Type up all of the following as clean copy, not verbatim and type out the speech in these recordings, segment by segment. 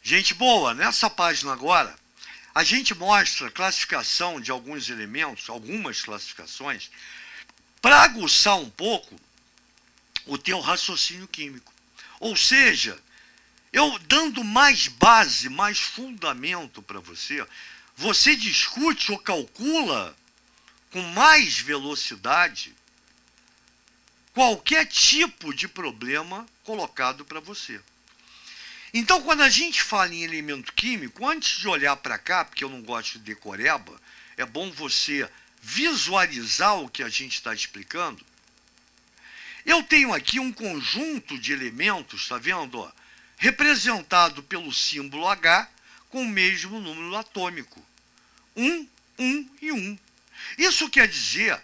Gente boa, nessa página agora, a gente mostra a classificação de alguns elementos, algumas classificações, para aguçar um pouco o teu raciocínio químico. Ou seja, eu dando mais base, mais fundamento para você, você discute ou calcula com mais velocidade qualquer tipo de problema colocado para você. Então, quando a gente fala em elemento químico, antes de olhar para cá, porque eu não gosto de decoreba, é bom você visualizar o que a gente está explicando. Eu tenho aqui um conjunto de elementos, está vendo? Ó, representado pelo símbolo H com o mesmo número atômico. 1, 1 e 1. Isso quer dizer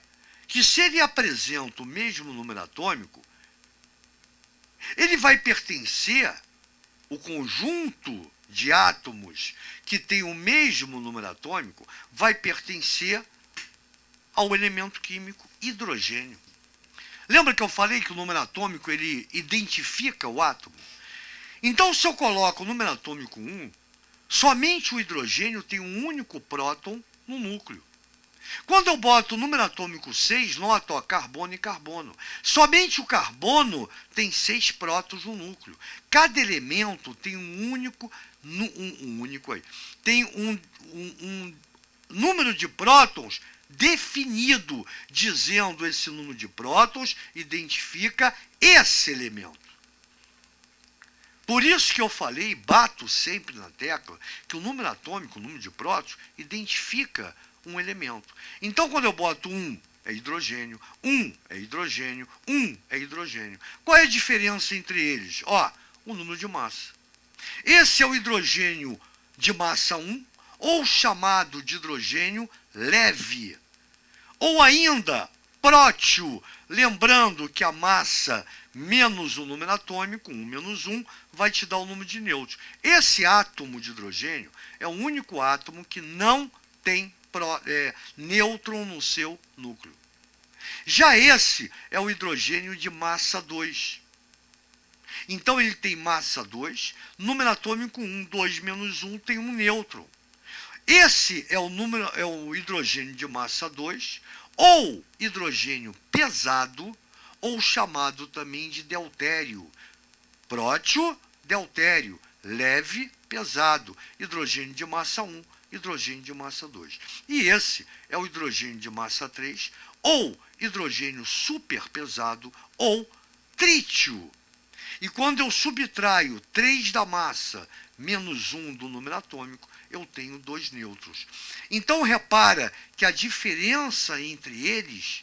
que se ele apresenta o mesmo número atômico, ele vai pertencer, o conjunto de átomos que tem o mesmo número atômico, vai pertencer ao elemento químico hidrogênio. Lembra que eu falei que o número atômico ele identifica o átomo? Então, se eu coloco o número atômico 1, somente o hidrogênio tem um único próton no núcleo. Quando eu boto o número atômico 6, nota, ó, carbono e carbono. Somente o carbono tem 6 prótons no núcleo. Cada elemento tem tem um número de prótons definido, dizendo esse número de prótons identifica esse elemento. Por isso que eu falei, bato sempre na tecla, que o número atômico, o número de prótons, identifica um elemento. Então, quando eu boto 1, é hidrogênio, 1 é hidrogênio, 1 é hidrogênio. Qual é a diferença entre eles? Ó, o número de massa. Esse é o hidrogênio de massa 1, ou chamado de hidrogênio leve. Ou ainda, prótio, lembrando que a massa menos o número atômico, 1 menos 1, vai te dar o número de nêutrons. Esse átomo de hidrogênio é o único átomo que não tem nêutron no seu núcleo. Já esse é o hidrogênio de massa 2. Então ele tem massa 2, número atômico 1, 2 menos 1 tem um nêutron. Esse é o hidrogênio de massa 2, ou hidrogênio pesado, ou chamado também de deutério. Prótio, deutério, leve, pesado, hidrogênio de massa 1, hidrogênio de massa 2. E esse é o hidrogênio de massa 3, ou hidrogênio superpesado, ou trítio. E quando eu subtraio 3 da massa menos 1 do número atômico, eu tenho 2 nêutrons. Então, repara que a diferença entre eles,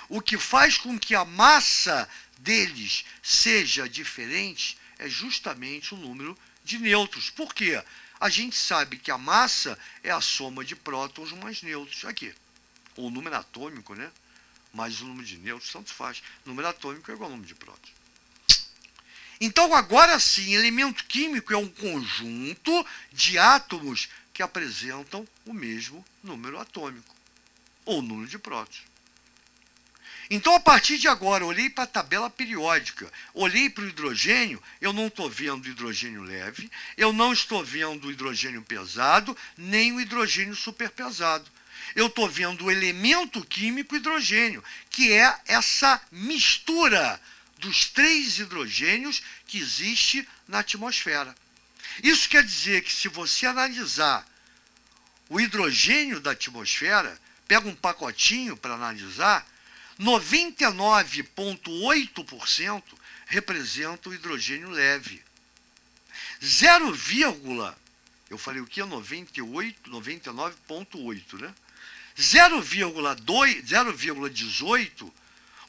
o que faz com que a massa deles seja diferente, é justamente o número de nêutrons. Por quê? A gente sabe que a massa é a soma de prótons mais nêutrons. Aqui, o número atômico, né? Mais o número de nêutrons, tanto faz. O número atômico é igual ao número de prótons. Então, agora sim, elemento químico é um conjunto de átomos que apresentam o mesmo número atômico, ou número de prótons. Então, a partir de agora, olhei para a tabela periódica, olhei para o hidrogênio, eu não estou vendo o hidrogênio leve, eu não estou vendo o hidrogênio pesado, nem o hidrogênio superpesado. Eu estou vendo o elemento químico hidrogênio, que é essa mistura dos 3 hidrogênios que existe na atmosfera. Isso quer dizer que se você analisar o hidrogênio da atmosfera, pega um pacotinho para analisar, 99,8% representa o hidrogênio leve. 0, eu falei o que? 99,8, né? 0,18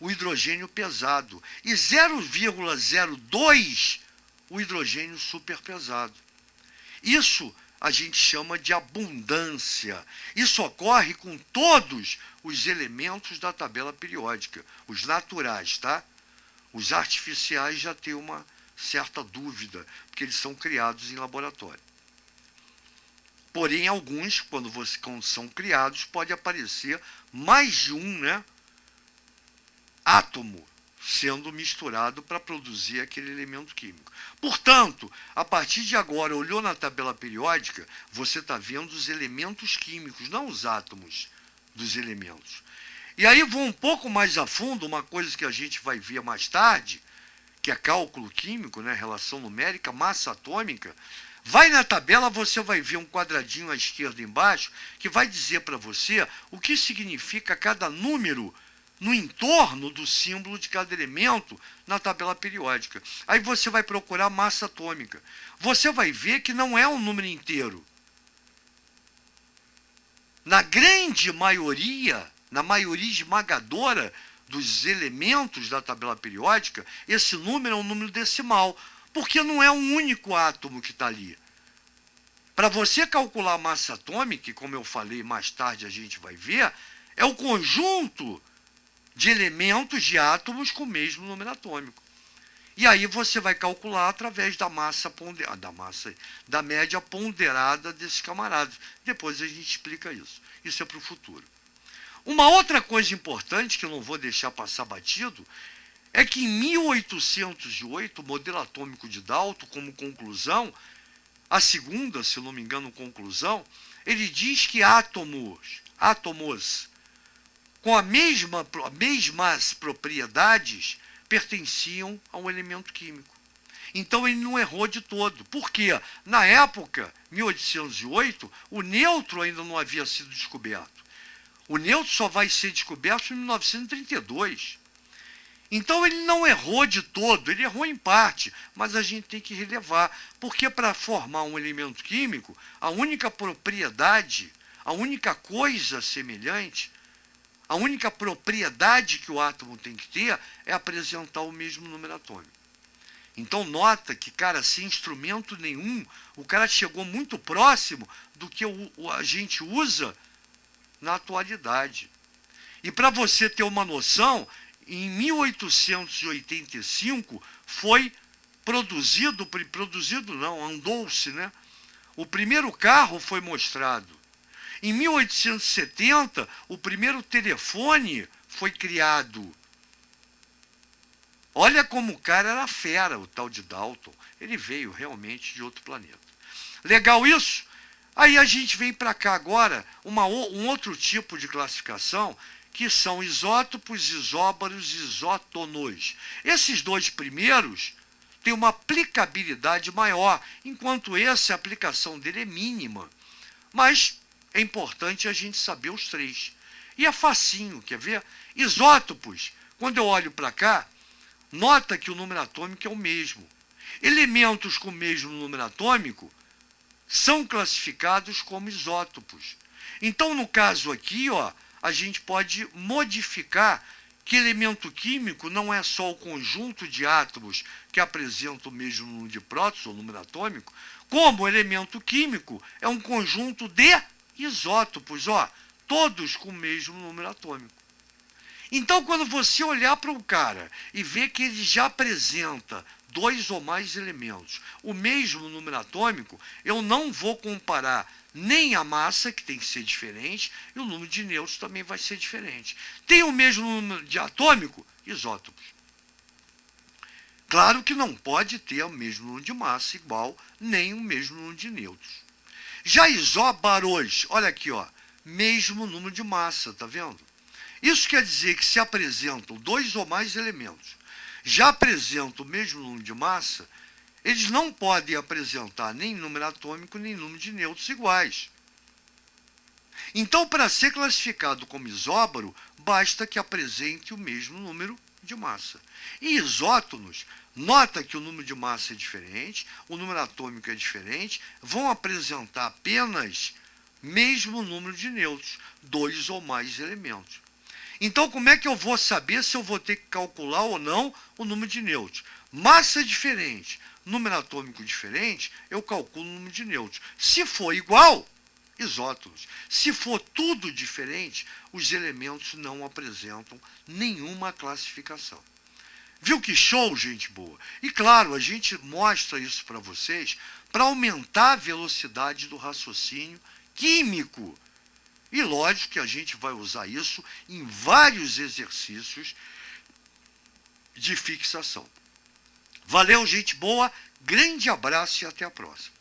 o hidrogênio pesado e 0,02 o hidrogênio superpesado. Isso a gente chama de abundância. Isso ocorre com todos os elementos da tabela periódica, os naturais, tá? Os artificiais já têm uma certa dúvida, porque eles são criados em laboratório. Porém, alguns, quando são criados, pode aparecer mais de um, né, átomo sendo misturado para produzir aquele elemento químico. Portanto, a partir de agora, olhou na tabela periódica, você está vendo os elementos químicos, não os átomos dos elementos. E aí vou um pouco mais a fundo, uma coisa que a gente vai ver mais tarde, que é cálculo químico, né, relação numérica, massa atômica. Vai na tabela, você vai ver um quadradinho à esquerda embaixo, que vai dizer para você o que significa cada número no entorno do símbolo de cada elemento na tabela periódica. Aí você vai procurar massa atômica. Você vai ver que não é um número inteiro. Na grande maioria, na maioria esmagadora dos elementos da tabela periódica, esse número é um número decimal, porque não é um único átomo que está ali. Para você calcular a massa atômica, e como eu falei mais tarde a gente vai ver, é o conjunto de elementos de átomos com o mesmo número atômico. E aí você vai calcular através da massa ponderada, da média ponderada desses camaradas. Depois a gente explica isso. Isso é para o futuro. Uma outra coisa importante que eu não vou deixar passar batido é que em 1808, o modelo atômico de Dalton, como conclusão, a segunda, se eu não me engano, conclusão, ele diz que átomos com mesmas propriedades pertenciam a um elemento químico. Então ele não errou de todo. Por quê? Na época, 1808, o nêutron ainda não havia sido descoberto. O nêutron só vai ser descoberto em 1932. Então ele não errou de todo, ele errou em parte, mas a gente tem que relevar, porque para formar um elemento químico, a única propriedade, a única coisa semelhante, a única propriedade que o átomo tem que ter é apresentar o mesmo número atômico. Então nota que, cara, sem instrumento nenhum, o cara chegou muito próximo do que a gente usa na atualidade. E para você ter uma noção, em 1885 foi andou-se, né? O primeiro carro foi mostrado. Em 1870, o primeiro telefone foi criado. Olha como o cara era fera, o tal de Dalton. Ele veio realmente de outro planeta. Legal isso? Aí a gente vem para cá agora, um outro tipo de classificação, que são isótopos, isóbaros e isótonos. Esses dois primeiros têm uma aplicabilidade maior, enquanto essa, a aplicação dele é mínima. Mas é importante a gente saber os três. E é facinho, quer ver? Isótopos, quando eu olho para cá, nota que o número atômico é o mesmo. Elementos com o mesmo número atômico são classificados como isótopos. Então, no caso aqui, ó, a gente pode modificar que elemento químico não é só o conjunto de átomos que apresentam o mesmo número de prótons, ou número atômico, como o elemento químico é um conjunto de isótopos, ó, todos com o mesmo número atômico. Então, quando você olhar para um cara e ver que ele já apresenta dois ou mais elementos, o mesmo número atômico, eu não vou comparar nem a massa, que tem que ser diferente, e o número de nêutrons também vai ser diferente. Tem o mesmo número de atômico? Isótopos. Claro que não pode ter o mesmo número de massa igual, nem o mesmo número de nêutrons. Já isóbaros, olha aqui, ó, mesmo número de massa, tá vendo? Isso quer dizer que se apresentam dois ou mais elementos, já apresentam o mesmo número de massa, eles não podem apresentar nem número atômico, nem número de nêutrons iguais. Então, para ser classificado como isóbaro, basta que apresente o mesmo número de massa. E isótonos, nota que o número de massa é diferente, o número atômico é diferente, vão apresentar apenas mesmo número de nêutrons, dois ou mais elementos. Então, como é que eu vou saber se eu vou ter que calcular ou não o número de nêutrons? Massa diferente, número atômico diferente, eu calculo o número de nêutrons. Se for igual, isótonos. Se for tudo diferente, os elementos não apresentam nenhuma classificação. Viu que show, gente boa? E claro, a gente mostra isso para vocês para aumentar a velocidade do raciocínio químico. E lógico que a gente vai usar isso em vários exercícios de fixação. Valeu, gente boa, grande abraço e até a próxima.